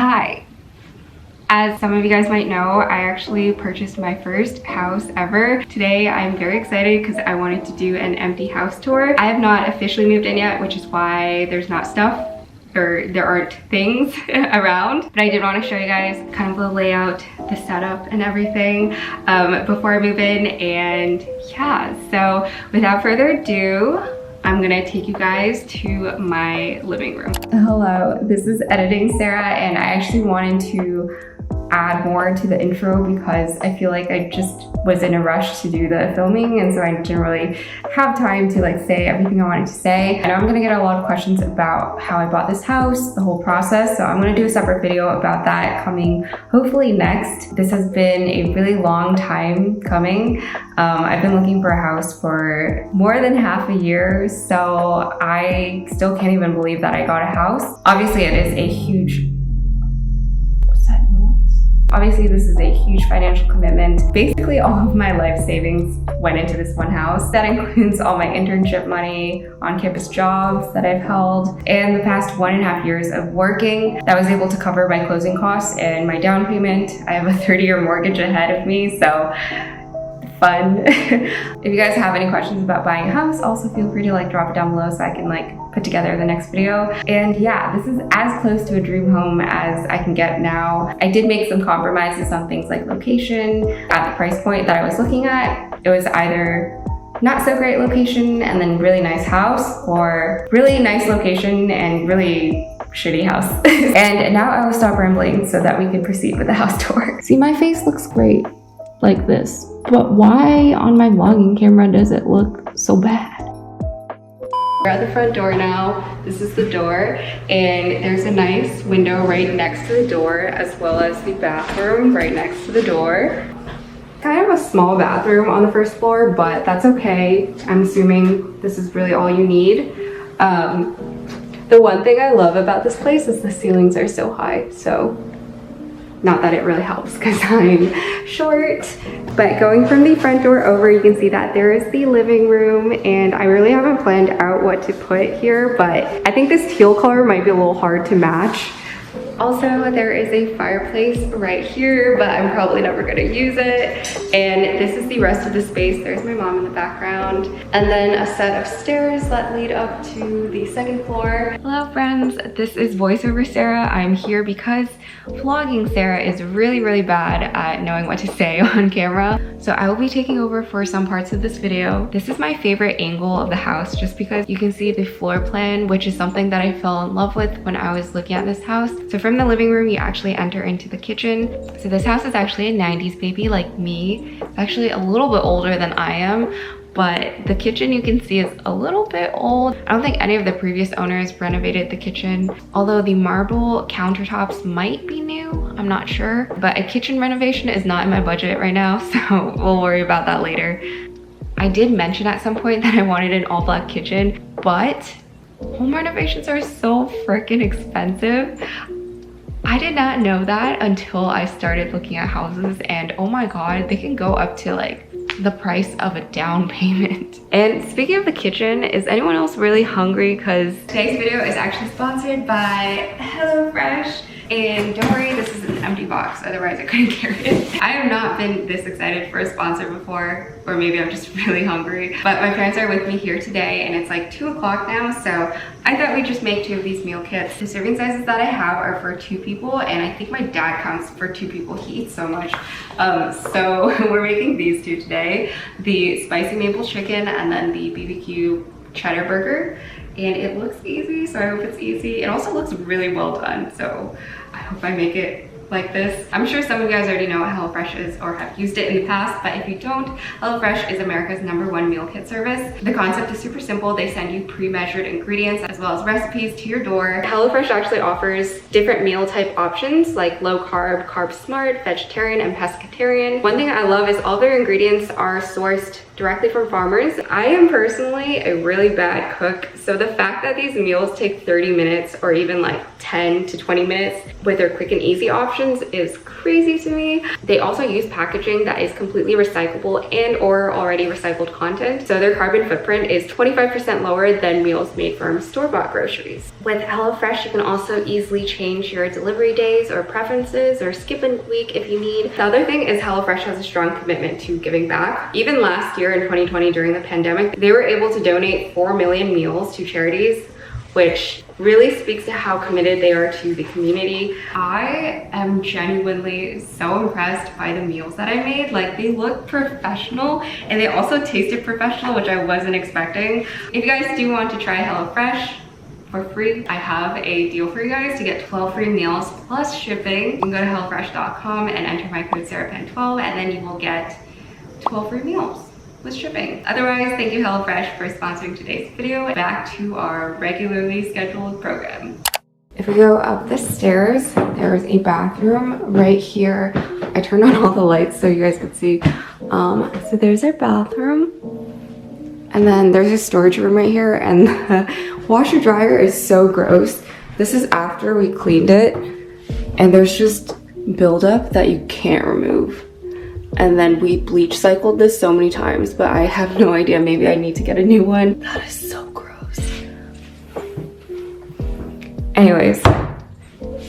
Hi. As some of you guys might know, I actually purchased my first house ever. Today I'm very excited because I wanted to do an empty house tour. I have not officially moved in yet, which is why there's not stuff or there aren't things around. But I did want to show you guys kind of the layout, the setup and everything before I move in. And yeah, so without further ado, I'm gonna take you guys to my living room. Hello, this is Editing Sarah, and I actually wanted to add more to the intro because I feel like I just was in a rush to do the filming, and so I didn't really have time to like say everything I wanted to say. I know I'm gonna get a lot of questions about how I bought this house, the whole process, so I'm gonna do a separate video about that coming hopefully next. This has been a really long time coming. I've been looking for a house for more than half a year, so I still can't even believe that I got a house. Obviously it is a huge Obviously, this is a huge financial commitment. Basically, all of my life savings went into this one house. That includes all my internship money, on-campus jobs that I've held, and the past 1.5 years of working that was able to cover my closing costs and my down payment. I have a 30-year mortgage ahead of me, so fun. If you guys have any questions about buying a house, also feel free to like drop it down below so I can like put together the next video. And yeah, this is as close to a dream home as I can get now. I did make some compromises on things like location. At the price point that I was looking at, it was either not so great location and then really nice house, or really nice location and really shitty house. And now I will stop rambling so that we can proceed with the house tour. See, my face looks great like this, but why on my vlogging camera does it look so bad? We're at the front door now. This is the door, and there's a nice window right next to the door, as well as the bathroom right next to the door. Kind of a small bathroom on the first floor, but that's okay. I'm assuming this is really all you need. The one thing I love about this place is the ceilings are so high, so not that it really helps because I'm short, but going from the front door over, you can see that there is the living room, and I really haven't planned out what to put here, but I think this teal color might be a little hard to match. Also, there is a fireplace right here, but I'm probably never gonna use it. And this is the rest of the space. There's my mom in the background. And then a set of stairs that lead up to the second floor. Hello friends, this is VoiceOver Sarah. I'm here because vlogging Sarah is really bad at knowing what to say on camera. So I will be taking over for some parts of this video. This is my favorite angle of the house just because you can see the floor plan, which is something that I fell in love with when I was looking at this house. So from the living room, you actually enter into the kitchen. So this house is actually a 90s baby like me. It's actually a little bit older than I am, but the kitchen you can see is a little bit old. I don't think any of the previous owners renovated the kitchen, although the marble countertops might be new, I'm not sure. But a kitchen renovation is not in my budget right now, so we'll worry about that later. I did mention at some point that I wanted an all black kitchen, but home renovations are so freaking expensive. I did not know that until I started looking at houses, and oh my god, they can go up to like the price of a down payment. And speaking of the kitchen, is anyone else really hungry? Because today's video is actually sponsored by HelloFresh. And don't worry, this is an empty box, otherwise I couldn't carry it. I have not been this excited for a sponsor before, or maybe I'm just really hungry. But my parents are with me here today, and it's like 2 o'clock now, so I thought we'd just make 2 of these meal kits. The serving sizes that I have are for 2 people, and I think my dad counts for 2 people. He eats so much. So we're making these 2 today. The spicy maple chicken and then the BBQ cheddar burger. And it looks easy, so I hope it's easy. It also looks really well done, so I hope I make it like this. I'm sure some of you guys already know what HelloFresh is or have used it in the past, but if you don't, HelloFresh is America's #1 meal kit service. The concept is super simple. They send you pre-measured ingredients as well as recipes to your door. HelloFresh actually offers different meal type options like low carb, carb smart, vegetarian, and pescatarian. One thing I love is all their ingredients are sourced directly from farmers. I am personally a really bad cook, so the fact that these meals take 30 minutes or even like 10 to 20 minutes with their quick and easy options is crazy to me. They also use packaging that is completely recyclable and or already recycled content, so their carbon footprint is 25% lower than meals made from store-bought groceries. With HelloFresh, you can also easily change your delivery days or preferences or skip a week if you need. The other thing is HelloFresh has a strong commitment to giving back. Even last year in 2020 during the pandemic, they were able to donate 4 million meals to charities, which really speaks to how committed they are to the community. I am genuinely so impressed by the meals that I made. Like, they look professional and they also tasted professional, which I wasn't expecting. If you guys do want to try HelloFresh for free, I have a deal for you guys to get 12 free meals plus shipping. You can go to hellofresh.com and enter my code SarahPan12 and then you will get 12 free meals with shipping. Otherwise, thank you HelloFresh for sponsoring today's video. Back to our regularly scheduled program. If we go up the stairs, there's a bathroom right here. I turned on all the lights so you guys could see. So there's our bathroom. And then there's a storage room right here, and the washer dryer is so gross. This is after we cleaned it, and there's just buildup that you can't remove. And then we bleach cycled this so many times, but I have no idea. Maybe I need to get a new one. That is so gross. Anyways,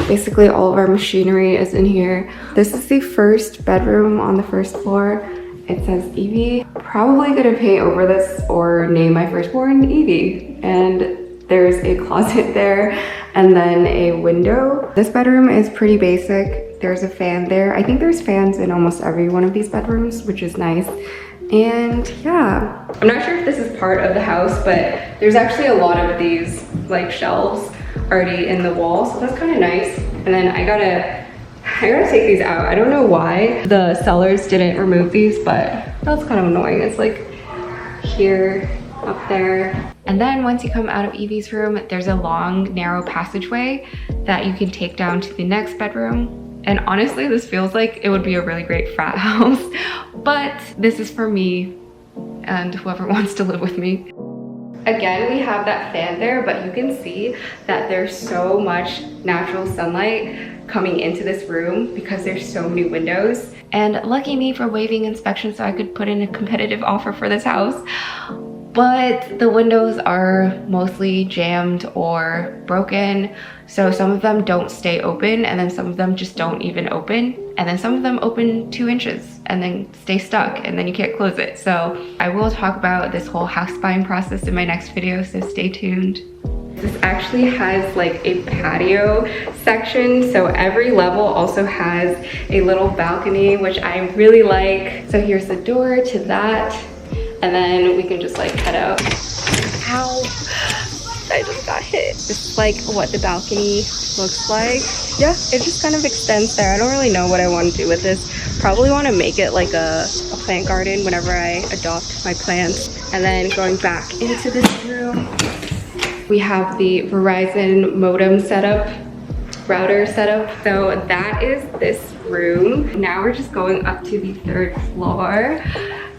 basically all of our machinery is in here. This is the first bedroom on the first floor. It says Evie. Probably gonna paint over this or name my firstborn Evie. And there's a closet there and then a window. This bedroom is pretty basic. There's a fan there. I think there's fans in almost every one of these bedrooms, which is nice. And yeah, I'm not sure if this is part of the house, but there's actually a lot of these like shelves already in the wall, so that's kind of nice. And then I gotta take these out. I don't know why the sellers didn't remove these, but that's kind of annoying. It's like here, up there. And then once you come out of Evie's room, there's a long, narrow passageway that you can take down to the next bedroom. And honestly, this feels like it would be a really great frat house, but this is for me and whoever wants to live with me. Again, we have that fan there, but you can see that there's so much natural sunlight coming into this room because there's so many windows. And lucky me for waiving inspection so I could put in a competitive offer for this house. But the windows are mostly jammed or broken. So some of them don't stay open, and then some of them just don't even open. And then some of them open 2 inches and then stay stuck, and then you can't close it. So I will talk about this whole house buying process in my next video, so stay tuned. This actually has like a patio section, so every level also has a little balcony, which I really like. So here's the door to that, and then we can just like head out. Ow, I just got hit. This is like what the balcony looks like. Yeah, it just kind of extends there. I don't really know what I want to do with this. Probably want to make it like a plant garden whenever I adopt my plants. And then going back into this room, we have the Verizon modem setup, router setup. So that is this room. Now we're just going up to the 3rd floor.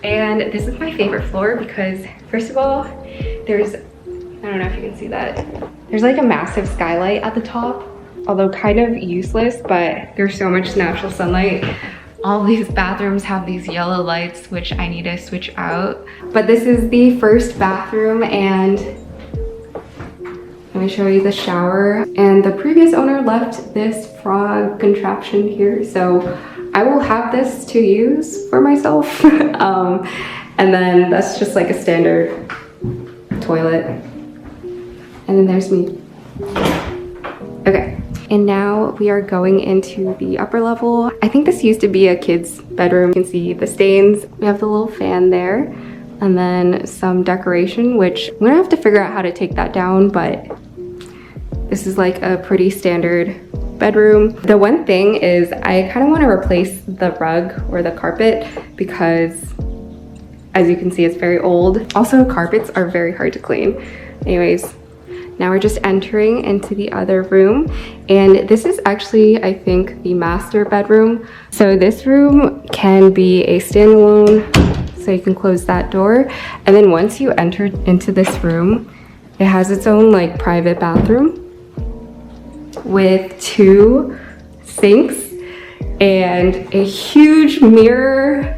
And this is my favorite floor because first of all, there's, I don't know if you can see that. There's like a massive skylight at the top, although kind of useless, but there's so much natural sunlight. All these bathrooms have these yellow lights, which I need to switch out. But this is the first bathroom, and let me show you the shower. And the previous owner left this frog contraption here, so I will have this to use for myself. And then that's just like a standard toilet. And then there's me. Okay, and now we are going into the upper level. I think this used to be a kid's bedroom. You can see the stains. We have the little fan there, and then some decoration, which I'm gonna have to figure out how to take that down, but this is like a pretty standard bedroom. The one thing is I kind of want to replace the rug or the carpet because as you can see, it's very old. Also, carpets are very hard to clean. Anyways, now we're just entering into the other room, and this is actually, I think, the master bedroom. So this room can be a standalone So you can close that door. And then once you enter into this room, it has its own like private bathroom with 2 sinks and a huge mirror.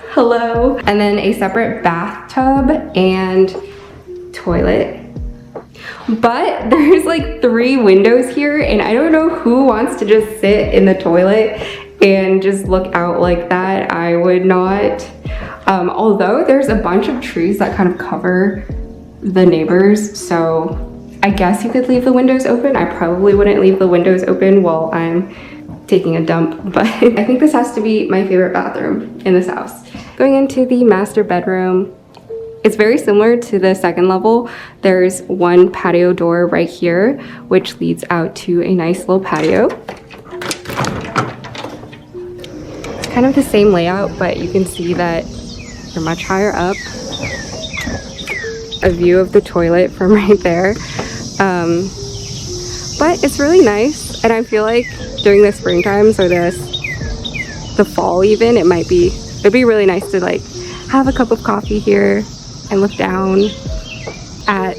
Hello. And then a separate bathtub and toilet. But there's like 3 windows here, and I don't know who wants to just sit in the toilet and just look out like that. I would not. Although there's a bunch of trees that kind of cover the neighbors, so I guess you could leave the windows open. I probably wouldn't leave the windows open while I'm taking a dump, but I think this has to be my favorite bathroom in this house. Going into the master bedroom, it's very similar to the second level. There's one patio door right here, which leads out to a nice little patio. It's kind of the same layout, but you can see that you're much higher up. A view of the toilet from right there. But it's really nice, and I feel like during the spring times or the fall even, it'd be really nice to like have a cup of coffee here and look down at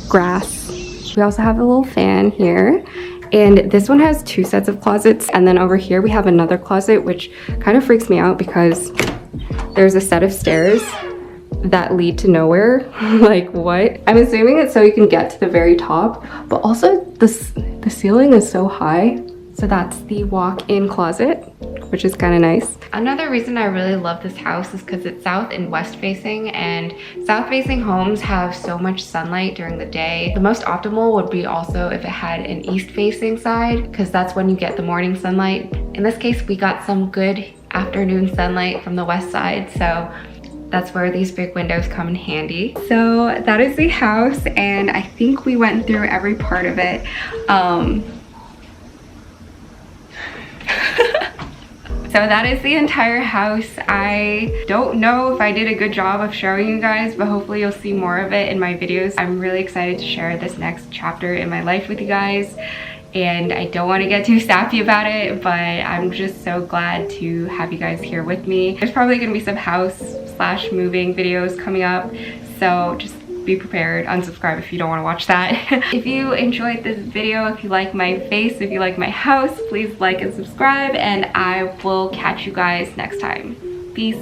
grass. We also have a little fan here, and this one has 2 sets of closets, and then over here we have another closet, which kind of freaks me out because there's a set of stairs that lead to nowhere. Like, what? I'm assuming it's so you can get to the very top, but also the ceiling is so high. So that's the walk-in closet, which is kind of nice. Another reason I really love this house is because it's south and west facing, and south facing homes have so much sunlight during the day. The most optimal would be also if it had an east facing side, because that's when you get the morning sunlight. In this case, we got some good afternoon sunlight from the west side, so that's where these big windows come in handy. So that is the house, and I think we went through every part of it. So that is the entire house. I don't know if I did a good job of showing you guys, but hopefully you'll see more of it in my videos. I'm really excited to share this next chapter in my life with you guys, and I don't want to get too sappy about it, but I'm just so glad to have you guys here with me. There's probably gonna be some house/moving videos coming up, so just be prepared. Unsubscribe if you don't want to watch that. If you enjoyed this video, if you like my face, if you like my house, please like and subscribe, and I will catch you guys next time. Peace.